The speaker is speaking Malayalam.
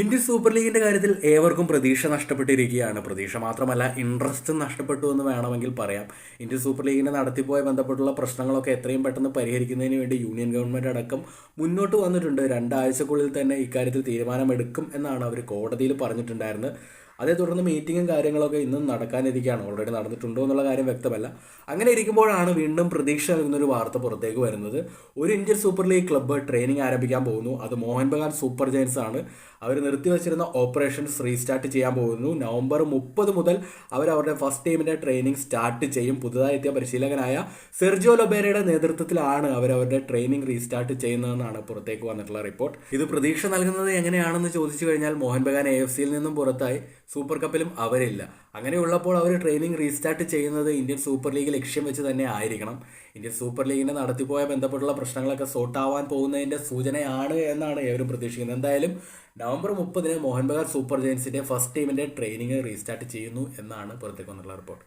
ഇന്ത്യൻ സൂപ്പർ ലീഗിന്റെ കാര്യത്തിൽ ഏവർക്കും പ്രതീക്ഷ നഷ്ടപ്പെട്ടിരിക്കുകയാണ്. പ്രതീക്ഷ മാത്രമല്ല, ഇൻട്രസ്റ്റും നഷ്ടപ്പെട്ടു എന്ന് വേണമെങ്കിൽ പറയാം. ഇന്ത്യൻ സൂപ്പർ ലീഗിന്റെ നടത്തിപ്പുമായി ബന്ധപ്പെട്ടുള്ള പ്രശ്നങ്ങളൊക്കെ എത്രയും പെട്ടെന്ന് പരിഹരിക്കുന്നതിന് വേണ്ടി യൂണിയൻ ഗവൺമെന്റ് അടക്കം മുന്നോട്ട് വന്നിട്ടുണ്ട്. രണ്ടാഴ്ചക്കുള്ളിൽ തന്നെ ഇക്കാര്യത്തിൽ തീരുമാനമെടുക്കും എന്നാണ് അവർ കോടതിയിൽ പറഞ്ഞിട്ടുണ്ടായിരുന്നത്. അതേ തുടർന്ന് മീറ്റിങ്ങും കാര്യങ്ങളൊക്കെ ഇന്നും നടക്കാനിരിക്കുകയാണ്. ഓൾറെഡി നടന്നിട്ടുണ്ടോ എന്നുള്ള കാര്യം വ്യക്തമല്ല. അങ്ങനെ ഇരിക്കുമ്പോഴാണ് വീണ്ടും പ്രതീക്ഷ നൽകുന്നൊരു വാർത്ത പുറത്തേക്ക് വരുന്നത്. ഒരു Indian super league club training ആരംഭിക്കാൻ പോകുന്നു. അത് മോഹൻ ബഗാൻ സൂപ്പർ ജയൻസ് ആണ്. അവർ നിർത്തിവച്ചിരുന്ന ഓപ്പറേഷൻസ് റീസ്റ്റാർട്ട് ചെയ്യാൻ പോകുന്നു. നവംബർ 30 മുതൽ അവരുടെ ഫസ്റ്റ് ടീമിന്റെ ട്രെയിനിങ് സ്റ്റാർട്ട് ചെയ്യും. പുതുതായി എത്തിയ പരിശീലകനായ സെർജിയോ ലൊബേരയുടെ നേതൃത്വത്തിലാണ് അവരുടെ ട്രെയിനിങ് റീസ്റ്റാർട്ട് ചെയ്യുന്നതെന്നാണ് പുറത്തേക്ക് വന്നിട്ടുള്ള റിപ്പോർട്ട്. ഇത് പ്രതീക്ഷ നൽകുന്നത് എങ്ങനെയാണെന്ന് ചോദിച്ചു കഴിഞ്ഞാൽ, മോഹൻ ബഗാൻ AFCയിൽ നിന്നും പുറത്തായി, സൂപ്പർ കപ്പിലും അവരില്ല. അങ്ങനെയുള്ളപ്പോൾ അവർ ട്രെയിനിങ് റീസ്റ്റാർട്ട് ചെയ്യുന്നത് ഇന്ത്യൻ സൂപ്പർ ലീഗ് ലക്ഷ്യം വെച്ച് തന്നെ ആയിരിക്കണം. ഇന്ത്യൻ സൂപ്പർ ലീഗിന്റെ നടത്തിപ്പോയ ബന്ധപ്പെട്ടുള്ള പ്രശ്നങ്ങളൊക്കെ സോർട്ട് ആവാൻ പോകുന്നതിന്റെ സൂചനയാണ് എന്നാണ് ഏവരും പ്രതീക്ഷിക്കുന്നത്. എന്തായാലും നവംബർ 30 മോഹൻ ബഗാൻ സൂപ്പർ ജയൻസിന്റെ ഫസ്റ്റ് ടീമിന്റെ ട്രെയിനിങ് റീസ്റ്റാർട്ട് ചെയ്യുന്നു എന്നാണ് പുറത്തേക്ക് വന്നിട്ടുള്ള റിപ്പോർട്ട്.